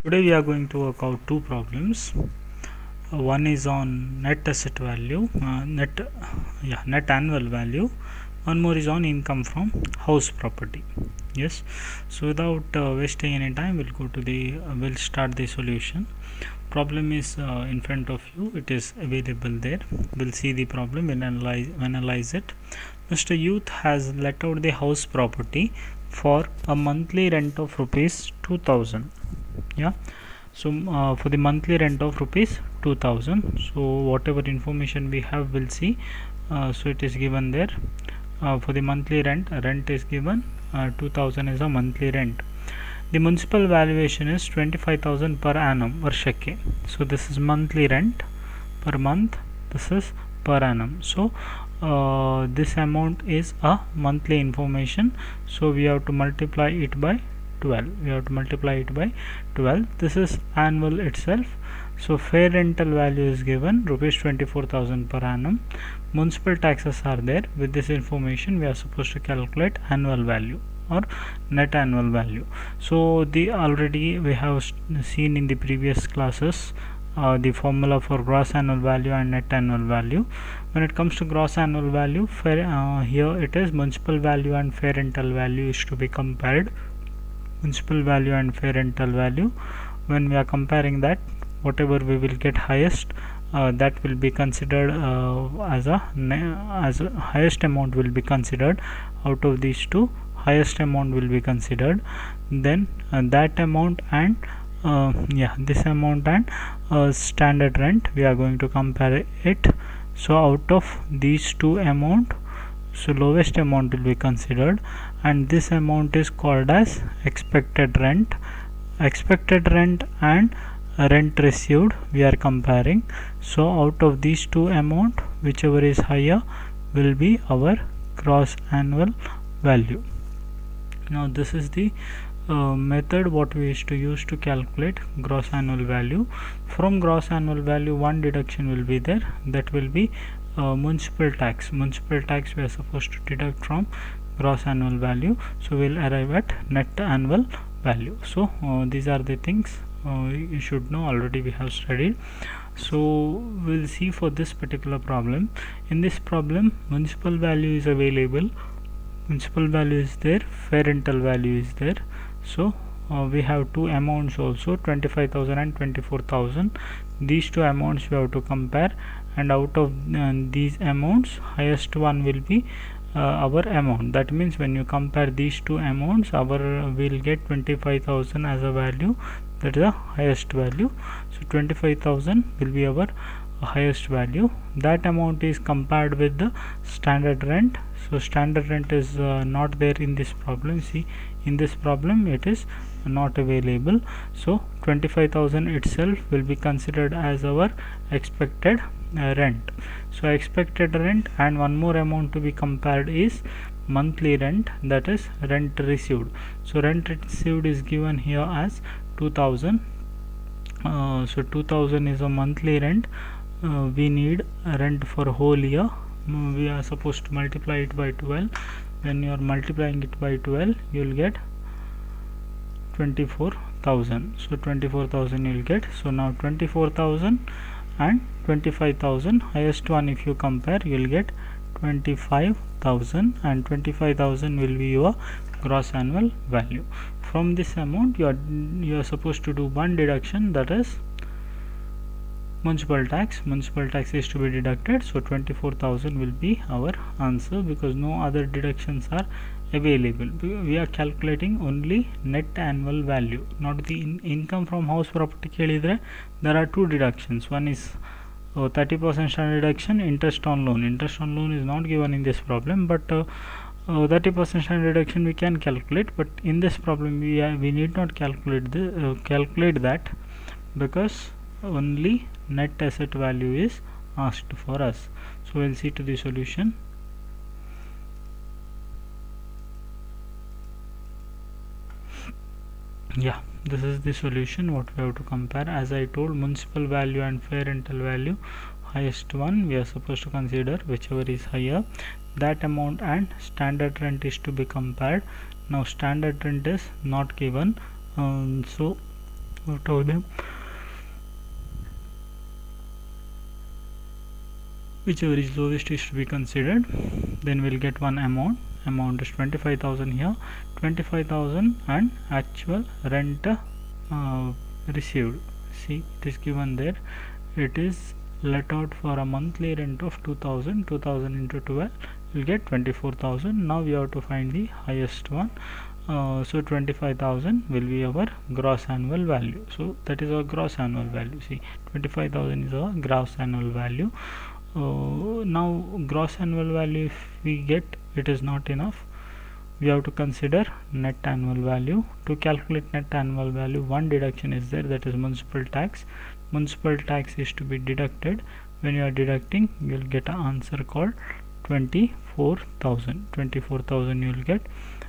Today we are going to work out two problems. One is on net asset value, net annual value. One more is on income from house property. Yes. So without wasting any time, we'll start the solution. Problem is in front of you. It is available there. We'll see the problem and analyze it. Mr. Youth has let out the house property for a monthly rent of rupees 2000. Yeah. So for the monthly rent of rupees 2000, so whatever information we have, we'll see. So it is given there. For the monthly rent is given. 2000 is a monthly rent. The municipal valuation is 25,000 per annum varshake. So this is monthly rent per month. This is per annum. So this amount is a monthly information. So we have to multiply it by 12. This is annual itself. So fair rental value is given rupees 24,000 per annum. Municipal taxes are there. With this information we are supposed to calculate annual value or net annual value. So the already we have seen in the previous classes the formula for gross annual value and net annual value. When it comes to gross annual value, here it is municipal value and fair rental value is to be compared. Municipal value and fair rental value, when we are comparing that, whatever we will get highest, that will be considered as a highest amount will be considered. Out of these two, highest amount will be considered. Then that amount and this amount and standard rent, we are going to compare it. So out of these two amount, so lowest amount will be considered, and this amount is called as expected rent. Expected rent and rent received we are comparing. So out of these two amount, whichever is higher will be our gross annual value. Now this is the method what we used to use to calculate gross annual value. From gross annual value, one deduction will be there, that will be municipal tax. Municipal tax we are supposed to deduct from gross annual value. So we'll arrive at net annual value. So these are the things you should know, already we have studied. So we'll see for this particular problem. In this problem, municipal value is available, municipal value is there, fair rental value is there. So we have two amounts also, 25,000 and 24,000. These two amounts we have to compare, and out of these amounts, highest one will be our amount. That means when you compare these two amounts, our will get 25,000 as a value, that is the highest value. So 25,000 will be our highest value. That amount is compared with the standard rent. So standard rent is not there in this problem. See, in this problem it is not available. So 25,000 itself will be considered as our expected rent. So expected rent, and one more amount to be compared is monthly rent, that is rent received. So rent received is given here as 2000. So 2000 is a monthly rent. We need rent for whole year. We are supposed to multiply it by 12. When you are multiplying it by 12, you will get 24,000. So 24,000 you will get. So now 24,000 and 25,000, highest one if you compare, you will get 25,000, and 25,000 will be your gross annual value. From this amount, you are supposed to do one deduction, that is municipal tax. Municipal tax is to be deducted. So 24,000 will be our answer, because no other deductions are available. We are calculating only net annual value, not the income from house property ಕೇಳಿದ್ರೆ there are two deductions. One is 30% standard deduction, interest on loan. Interest on loan is not given in this problem, but 30% standard deduction we can calculate, but in this problem we need not calculate that, because only net asset value is asked for us. So we'll see to the solution. Yeah, this is the solution what we have to compare. As I told, municipal value and fair rental value, highest one we are supposed to consider, whichever is higher. That amount and standard rent is to be compared. Now standard rent is not given, so out of them whichever is lowest is to be considered. Then we'll get one amount is 25,000 here, 25,000 and actual rent received. See, it is given there, it is let out for a monthly rent of 2000 into 12 will get 24,000. Now we have to find the highest one. So 25,000 will be our gross annual value. So that is our gross annual value. See, 25,000 is our gross annual value. Now gross annual value, if we get, it is not enough. We have to consider net annual value. To calculate net annual value, one deduction is there, that is municipal tax. Municipal tax is to be deducted. When you are deducting, you will get an answer called 24,000. 24,000 you will get.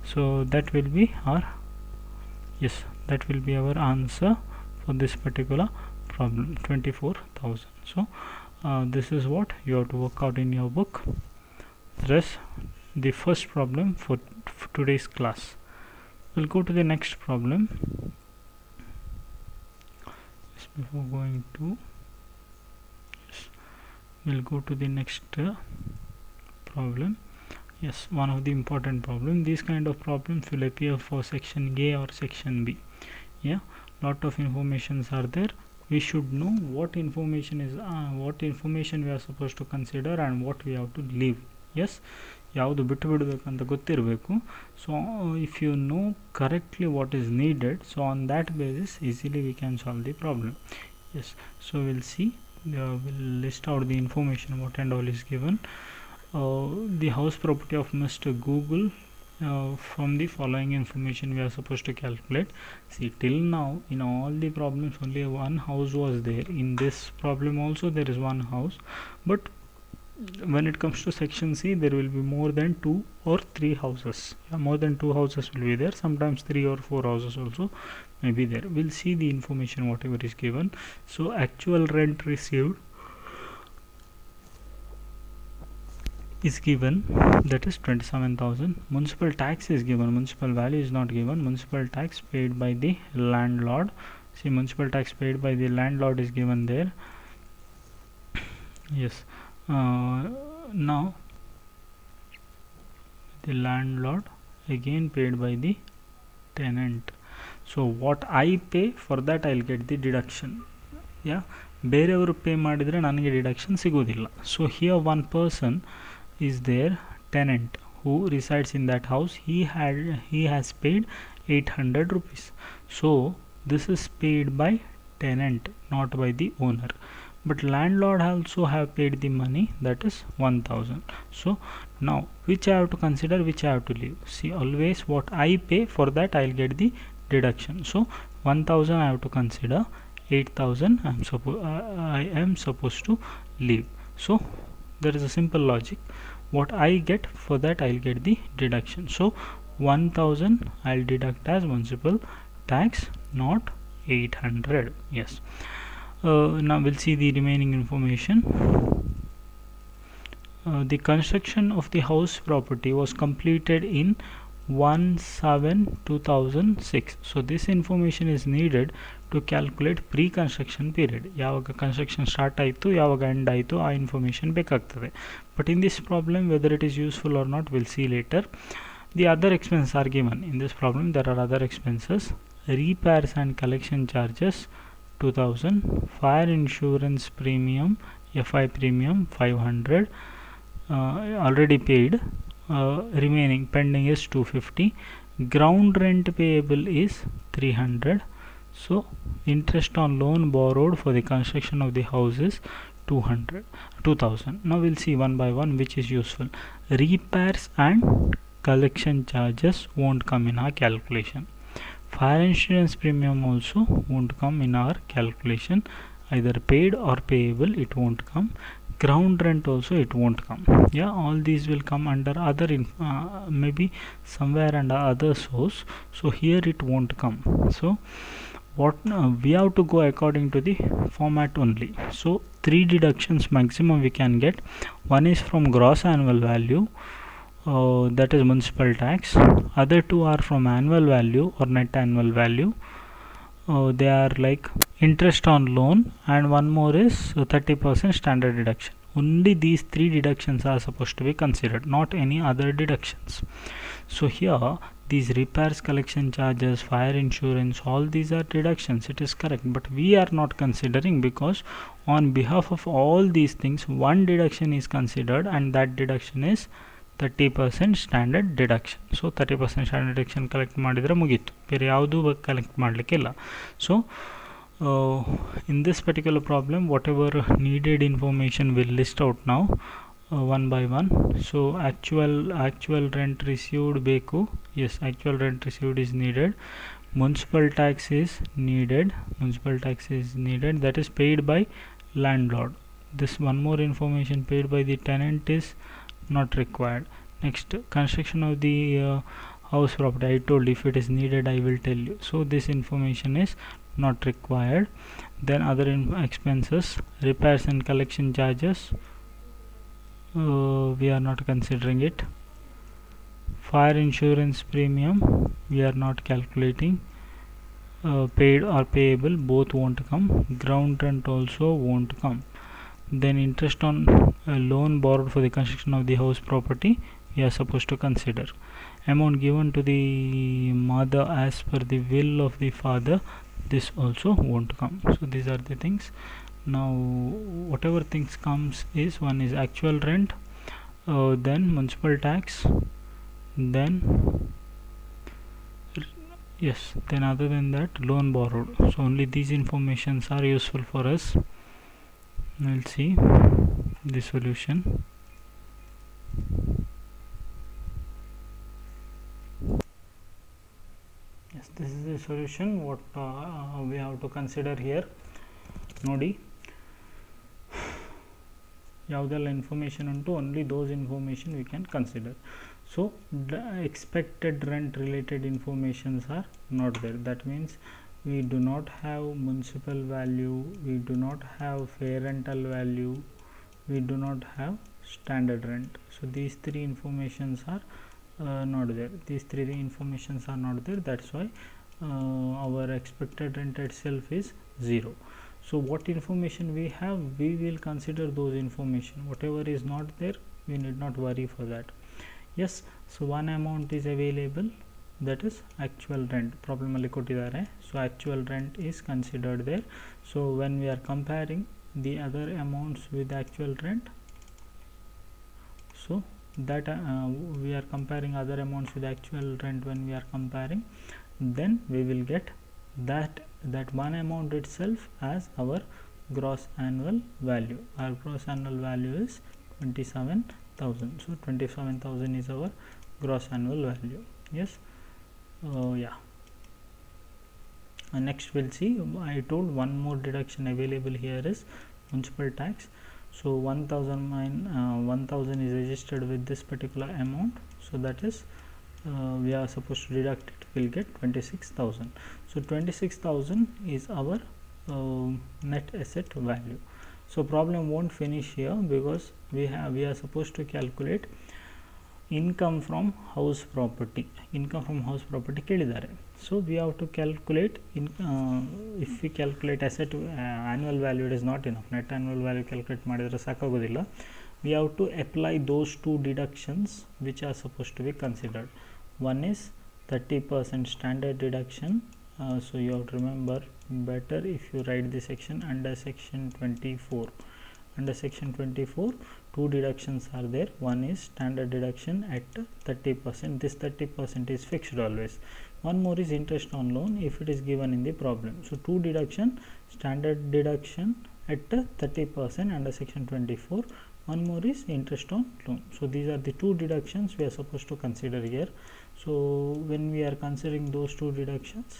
So that will be our, yes, that will be our answer for this particular problem, 24,000. So this is what you have to work out in your book. That's the first problem for today's class. We'll go to the next problem. Just before going to, yes, we'll go to the next problem. Yes, one of the important problem. These kind of problems will appear for section A or section B. Yeah, lot of informations are there. We should know what information is what information we are supposed to consider and what we have to leave. Yes, ಯಾವುದು ಬಿಟ್ಟು ಬಿಡಬೇಕಂತ ಗೊತ್ತಿರಬೇಕು. So if you know correctly what is needed, so on that basis easily we can solve the problem. Yes, so we'll see, we'll list out the information what and all is given. The house property of Mr. Google, from the following information we are supposed to calculate. See, till now in all the problems only one house was there. In this problem also there is one house, but when it comes to section C, there will be more than 2 or 3 houses. Yeah, more than 2 houses will be there. Sometimes 3 or 4 houses also may be there. We'll see the information whatever is given. So actual rent received is given, that is 27,000. Municipal tax is given, municipal value is not given. Municipal tax paid by the landlord. See, municipal tax paid by the landlord is given there. Yes, now the landlord again paid by the tenant. So what I pay, for that I'll get the deduction. Yeah, ಬೇರೆಯವರು pay ಮಾಡಿದರೆ ನನಗೆ deduction ಸಿಗೋದಿಲ್ಲ. So here one person is there, tenant, who resides in that house. He has paid 800 rupees. So this is paid by tenant, not by the owner. But landlord also have paid the money, that is 1,000. So now which I have to consider, which I have to leave. See, always what I pay, for that I'll get the deduction. So 1,000 I have to consider, 8,000 I am supposed to leave. So there is a simple logic. What I get, for that I'll get the deduction. So 1,000 I'll deduct as municipal tax, not 800. Yes. Now we'll see the remaining information. The construction of the house property was completed in 1/7/2006. So this information is needed to calculate pre-construction period. ಯಾವಾಗ construction start ಆಯಿತು, ಯಾವಾಗ end ಆಯಿತು, ಆ information ಬೇಕಾಗ್ತದೆ. But in this problem whether it is useful or not, will see later. The other expenses are given. In this problem there are other expenses. Repairs and collection charges 2,000, fire insurance premium, FI premium 500, already paid. Remaining pending is 250. Ground rent payable is 300. So interest on loan borrowed for the construction of the house is 2,000. Now we'll see one by one which is useful. Repairs and collection charges won't come in our calculation. Fire insurance premium also won't come in our calculation. Either paid or payable, it won't come. Ground rent also it won't come. Yeah, all these will come under other maybe somewhere under other source. So here it won't come. So what we have to go according to the format only. So 3 deductions maximum we can get. One is from gross annual value, that is municipal tax. Other 2 are from annual value or net annual value. they are like interest on loan, and one more is 30% standard deduction. Only these three deductions are supposed to be considered, not any other deductions. So here these repairs, collection charges, fire insurance, all these are deductions, it is correct, but we are not considering, because on behalf of all these things one deduction is considered, and that deduction is 30% standard deduction. So 30% standard deduction collect ಮಾಡಿದರೆ ಮುಗೀತು, ಬೇರೆ ಯಾವುದೂ collect ಮಾಡಲಿಕ್ಕಿಲ್ಲ. So in this particular problem, whatever needed information will list out now one by one. So actual rent received ಬೇಕು, yes, actual rent received is needed. Municipal tax is needed, that is paid by landlord. This one more information, paid by the tenant, is not required. Next, construction of the house property, I told if it is needed I will tell you, so this information is not required. Then other expenses, repairs and collection charges, we are not considering it. Fire insurance premium we are not calculating. Paid or payable, both won't come. Ground rent also won't come. Then interest on a loan borrowed for the construction of the house property we are supposed to consider. Amount given to the mother as per the will of the father, this also won't come. So these are the things. Now whatever things comes is, one is actual rent, then municipal tax, then yes, then other than that loan borrowed. So only these informations are useful for us. We'll see the solution. Yes, this is the solution. What we have to consider here, ನೋಡಿ ಯಾವುದೆಲ್ಲ information ಉಂಟು, only those information we can consider. So the expected rent related informations are not there. That means we do not have municipal value, we do not have fair rental value, we do not have standard rent. So these three informations are not there. These three informations are not there. That's why our expected rent itself is 0. So what information we have, we will consider those information. Whatever is not there, we need not worry for that. Yes, so one amount is available, that is actual rent. Problem alli kottidare, so actual rent is considered there. So when we are comparing the other amounts with actual rent, so that we are comparing other amounts with actual rent, when we are comparing, then we will get that one amount itself as our gross annual value. Our gross annual value is 27,000. So 27,000 is our gross annual value. Yes. Yeah. Next we'll see, I told one more deduction available here is municipal tax. So 1,000 is registered with this particular amount, so that is we are supposed to deduct it, we'll get 26,000. So 26,000 is our net asset value. So problem won't finish here, because we are supposed to calculate income from house property. ಕೇಳಿದ್ದಾರೆ. So we have to calculate if we calculate asset annual value, it is not enough. Net annual value calculate ಮಾಡಿದ್ರೆ ಸಾಕಾಗೋದಿಲ್ಲ. We have to apply those two deductions which are supposed to be considered. One is 30% standard deduction. So you have to remember, better if you write this section under section 24. Under section 24, two deductions are there. One is standard deduction at 30%. This 30% is fixed always. One more is interest on loan if it is given in the problem. So two deduction, standard deduction at 30% under section 24. One more is interest on loan. So these are the two deductions we are supposed to consider here. So when we are considering those two deductions,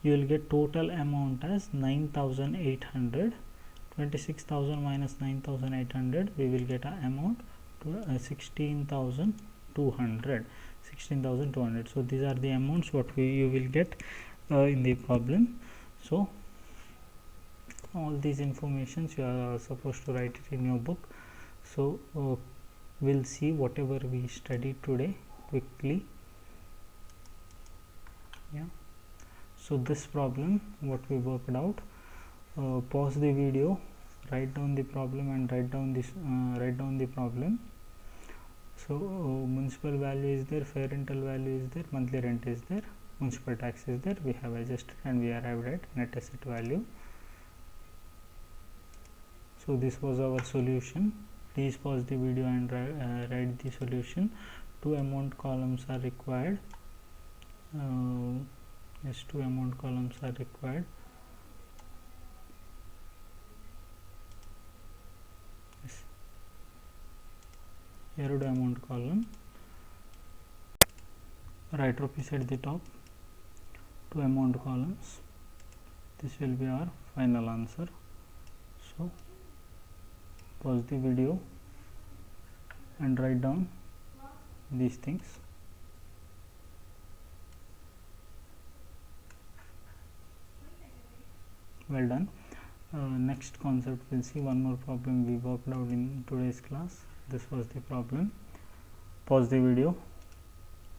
you will get total amount as 9,800. 26,000 minus 9,800, we will get an amount to 16,200. So these are the amounts what you will get in the problem. So all these informations you are supposed to write it in your book. So we'll see whatever we studied today quickly. Yeah. So this problem what we worked out, pause the video, write down the problem and write down the problem. So municipal value is there, fair rental value is there, monthly rent is there, municipal tax is there, we have adjusted and we arrived at net asset value. So this was our solution. Please pause the video and write the solution. Two amount columns are required. Yes, two amount columns are required. Yes. ಎರಡು amount column. Write rupees at the top. Two amount columns. This will be our final answer. So pause the video and write down these things. Well done. Next concept, we'll see one more problem we worked out in today's class. This was the problem. Pause the video,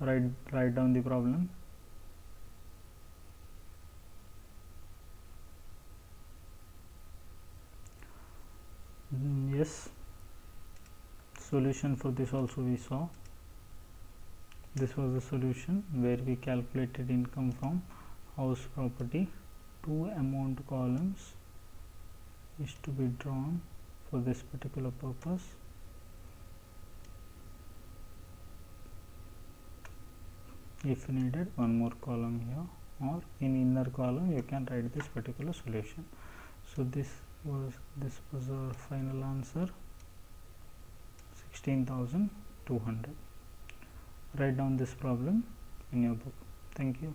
write down the problem. Yes, solution for this also we saw. This was the solution where we calculated income from house property. Two amount columns is to be drawn for this particular purpose. If needed, one more column here, or in inner column you can write this particular solution. So this was our final answer, 16,200. Write down this problem in your book. Thank you.